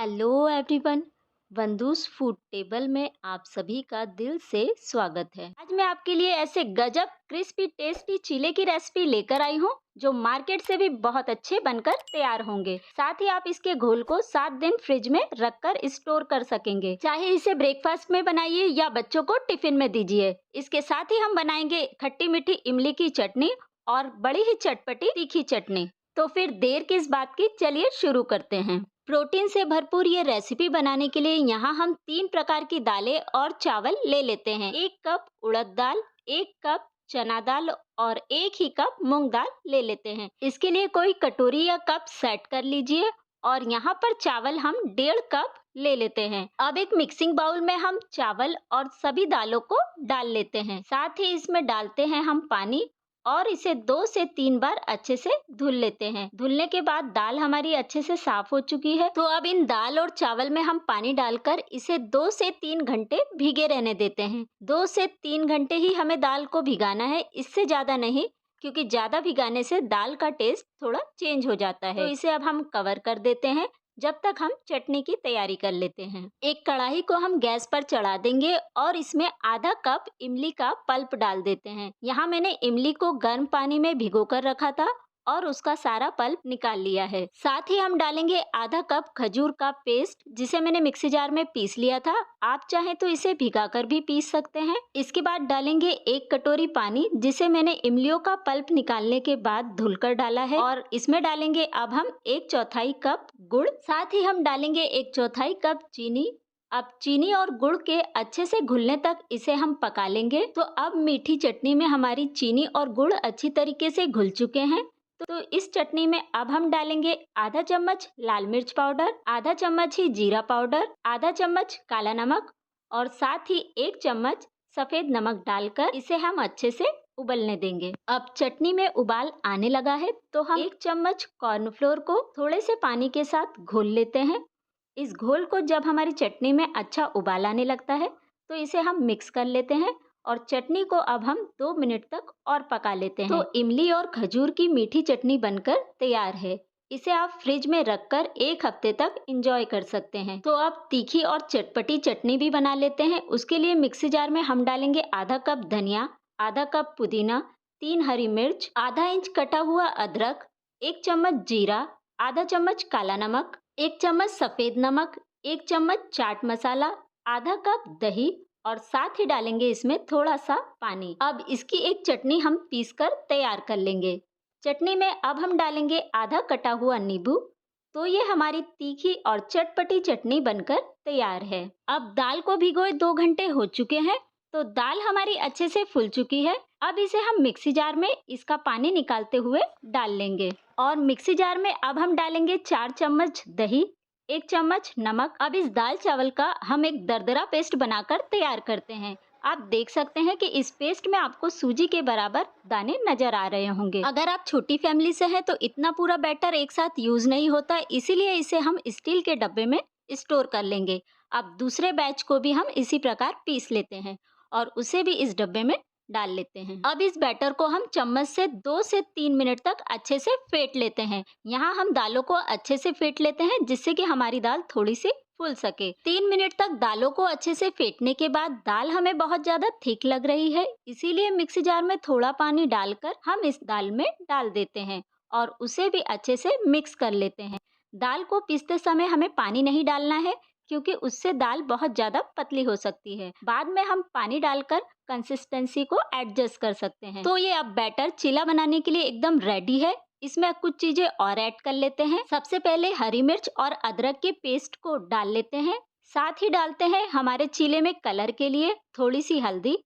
Hello everyone. बंदूस food table में आप सभी का दिल से स्वागत है। आज मैं आपके लिए ऐसे गजब क्रिस्पी टेस्टी चीले की रेसिपी लेकर आई हूँ जो मार्केट से भी बहुत अच्छे बनकर तैयार होंगे। साथ ही आप इसके घोल को 7 दिन फ्रिज में रखकर स्टोर कर सकेंगे। चाहे इसे ब्रेकफास्ट में बनाइए या बच्चों को टिफिन में दीजिए। इसके साथ ही हम बनाएंगे खट्टी मीठी इमली की चटनी और बड़ी ही चटपटी तीखी चटनी। तो फिर देर किस बात की, चलिए शुरू करते हैं। प्रोटीन से भरपूर ये रेसिपी बनाने के लिए यहाँ हम 3 प्रकार की दालें और चावल ले लेते हैं। 1 कप उड़द दाल, 1 कप चना दाल और 1 ही कप मूंग दाल ले लेते हैं। इसके लिए कोई कटोरी या कप सेट कर लीजिए और यहाँ पर चावल हम 1.5 कप ले लेते हैं। अब एक मिक्सिंग बाउल में हम चावल और सभी दालों को डाल लेते हैं। साथ ही इसमें डालते हैं हम पानी और इसे 2 से 3 बार अच्छे से धुल लेते हैं। धुलने के बाद दाल हमारी अच्छे से साफ हो चुकी है। तो अब इन दाल और चावल में हम पानी डालकर इसे 2 से 3 घंटे भीगे रहने देते हैं। 2 से 3 घंटे ही हमें दाल को भिगाना है, इससे ज्यादा नहीं, क्योंकि ज्यादा भिगाने से दाल का टेस्ट थोड़ा चेंज हो जाता है। तो इसे अब हम कवर कर देते हैं जब तक हम चटनी की तैयारी कर लेते हैं। एक कढ़ाई को हम गैस पर चढ़ा देंगे और इसमें आधा कप इमली का पल्प डाल देते हैं। यहाँ मैंने इमली को गर्म पानी में भिगो कर रखा था और उसका सारा पल्प निकाल लिया है। साथ ही हम डालेंगे आधा कप खजूर का पेस्ट, जिसे मैंने मिक्सी जार में पीस लिया था। आप चाहें तो इसे भिगाकर भी पीस सकते हैं। इसके बाद डालेंगे 1 कटोरी पानी, जिसे मैंने इमलियों का पल्प निकालने के बाद धुलकर डाला है। और इसमें डालेंगे अब हम 1/4 कप गुड़। साथ ही हम डालेंगे 1/4 कप चीनी। अब चीनी और गुड़ के अच्छे से घुलने तक इसे हम पका लेंगे। तो अब मीठी चटनी में हमारी चीनी और गुड़ अच्छी तरीके से घुल चुके हैं। तो इस चटनी में अब हम डालेंगे आधा चम्मच लाल मिर्च पाउडर, आधा चम्मच ही जीरा पाउडर, आधा चम्मच काला नमक और साथ ही 1 चम्मच सफेद नमक डालकर इसे हम अच्छे से उबलने देंगे। अब चटनी में उबाल आने लगा है तो हम 1 चम्मच कॉर्नफ्लोर को थोड़े से पानी के साथ घोल लेते हैं। इस घोल को जब हमारी चटनी में अच्छा उबाल आने लगता है तो इसे हम मिक्स कर लेते हैं और चटनी को अब हम 2 मिनट तक और पका लेते हैं। तो इमली और खजूर की मीठी चटनी बनकर तैयार है। इसे आप फ्रिज में रखकर 1 हफ्ते तक एंजॉय कर सकते हैं। तो अब तीखी और चटपटी चटनी भी बना लेते हैं। उसके लिए मिक्सी जार में हम डालेंगे आधा कप धनिया, आधा कप पुदीना, 3 हरी मिर्च, आधा इंच कटा हुआ अदरक, 1 चम्मच जीरा, आधा चम्मच काला नमक, 1 चम्मच सफेद नमक, 1 चम्मच चाट मसाला, आधा कप दही और साथ ही डालेंगे इसमें थोड़ा सा पानी। अब इसकी एक चटनी हम पीसकर तैयार कर लेंगे। चटनी में अब हम डालेंगे आधा कटा हुआ नींबू। तो ये हमारी तीखी और चटपटी चटनी बनकर तैयार है। अब दाल को भिगोए 2 घंटे हो चुके हैं, तो दाल हमारी अच्छे से फूल चुकी है। अब इसे हम मिक्सी जार में इसका पानी निकालते हुए डाल लेंगे और मिक्सी जार में अब हम डालेंगे 4 चम्मच दही, 1 चम्मच नमक। अब इस दाल चावल का हम एक दरदरा पेस्ट बनाकर तैयार करते हैं। आप देख सकते हैं कि इस पेस्ट में आपको सूजी के बराबर दाने नजर आ रहे होंगे। अगर आप छोटी फैमिली से हैं तो इतना पूरा बैटर एक साथ यूज नहीं होता, इसीलिए इसे हम स्टील के डब्बे में स्टोर कर लेंगे। अब दूसरे बैच को भी हम इसी प्रकार पीस लेते हैं और उसे भी इस डब्बे में डाल लेते हैं। अब इस बैटर को हम चम्मच से 2 से 3 मिनट तक अच्छे से फेंट लेते हैं। यहाँ हम दालों को अच्छे से फेंट लेते हैं जिससे कि हमारी दाल थोड़ी सी फूल सके। 3 मिनट तक दालों को अच्छे से फेंटने के बाद दाल हमें बहुत ज्यादा थिक लग रही है, इसीलिए मिक्सी जार में थोड़ा पानी डालकर हम इस दाल में डाल देते हैं और उसे भी अच्छे से मिक्स कर लेते हैं। दाल को पीसते समय हमें पानी नहीं डालना है, क्योंकि उससे दाल बहुत ज्यादा पतली हो सकती है। बाद में हम पानी डालकर कंसिस्टेंसी को एडजस्ट कर सकते हैं। तो ये अब बैटर चीला बनाने के लिए एकदम रेडी है। इसमें कुछ चीजें और ऐड कर लेते हैं। सबसे पहले हरी मिर्च और अदरक के पेस्ट को डाल लेते हैं। साथ ही डालते हैं हमारे चीले में कलर के लिए थोड़ी सी हल्दी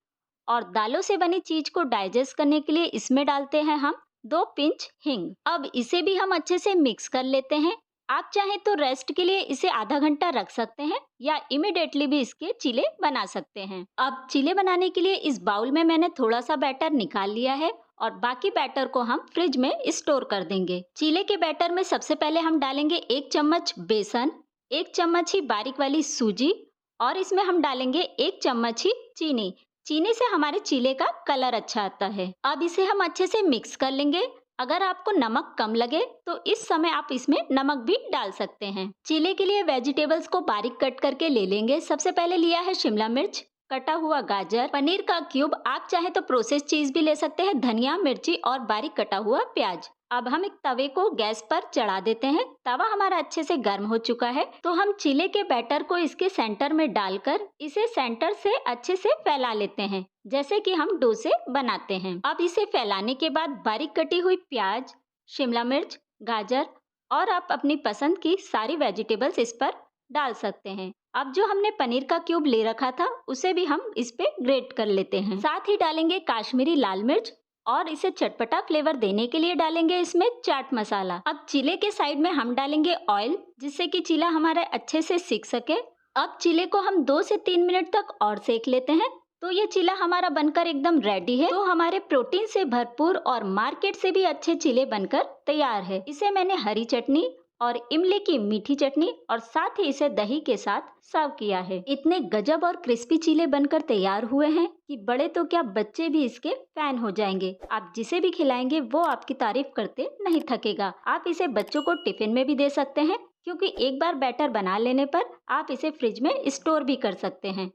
और दालों से बनी चीज को डाइजेस्ट करने के लिए इसमें डालते हैं हम 2 पिंच हींग। अब इसे भी हम अच्छे से मिक्स कर लेते हैं। आप चाहें तो रेस्ट के लिए इसे आधा घंटा रख सकते हैं या इमिडिएटली भी इसके चीले बना सकते हैं। अब चीले बनाने के लिए इस बाउल में मैंने थोड़ा सा बैटर निकाल लिया है और बाकी बैटर को हम फ्रिज में स्टोर कर देंगे। चीले के बैटर में सबसे पहले हम डालेंगे 1 चम्मच बेसन, 1 चम्मच ही बारीक वाली सूजी और इसमें हम डालेंगे 1 चम्मच ही चीनी। चीनी से हमारे चीले का कलर अच्छा आता है। अब इसे हम अच्छे से मिक्स कर लेंगे। अगर आपको नमक कम लगे तो इस समय आप इसमें नमक भी डाल सकते हैं। चीले के लिए वेजिटेबल्स को बारीक कट करके ले लेंगे। सबसे पहले लिया है शिमला मिर्च, कटा हुआ गाजर, पनीर का क्यूब, आप चाहे तो प्रोसेस चीज भी ले सकते हैं, धनिया, मिर्ची और बारीक कटा हुआ प्याज। अब हम एक तवे को गैस पर चढ़ा देते हैं। तवा हमारा अच्छे से गर्म हो चुका है, तो हम चीले के बैटर को इसके सेंटर में डालकर इसे सेंटर से अच्छे से फैला लेते हैं, जैसे कि हम डोसे बनाते हैं। अब इसे फैलाने के बाद बारीक कटी हुई प्याज, शिमला मिर्च, गाजर और आप अपनी पसंद की सारी वेजिटेबल्स इस पर डाल सकते हैं। अब जो हमने पनीर का क्यूब ले रखा था उसे भी हम इस पे ग्रेट कर लेते हैं। साथ ही डालेंगे काश्मीरी लाल मिर्च और इसे चटपटा फ्लेवर देने के लिए डालेंगे इसमें चाट मसाला। अब चीले के साइड में हम डालेंगे ऑयल, जिससे कि चीला हमारा अच्छे से सिक सके। अब चीले को हम 2 से 3 मिनट तक और सेक लेते हैं। तो ये चीला हमारा बनकर एकदम रेडी है। तो हमारे प्रोटीन से भरपूर और मार्केट से भी अच्छे चीले बनकर तैयार है। इसे मैंने हरी चटनी और इमली की मीठी चटनी और साथ ही इसे दही के साथ सर्व किया है। इतने गजब और क्रिस्पी चीले बनकर तैयार हुए हैं कि बड़े तो क्या, बच्चे भी इसके फैन हो जाएंगे। आप जिसे भी खिलाएंगे वो आपकी तारीफ करते नहीं थकेगा। आप इसे बच्चों को टिफिन में भी दे सकते हैं, क्योंकि एक बार बैटर बना लेने पर आप इसे फ्रिज में स्टोर भी कर सकते हैं।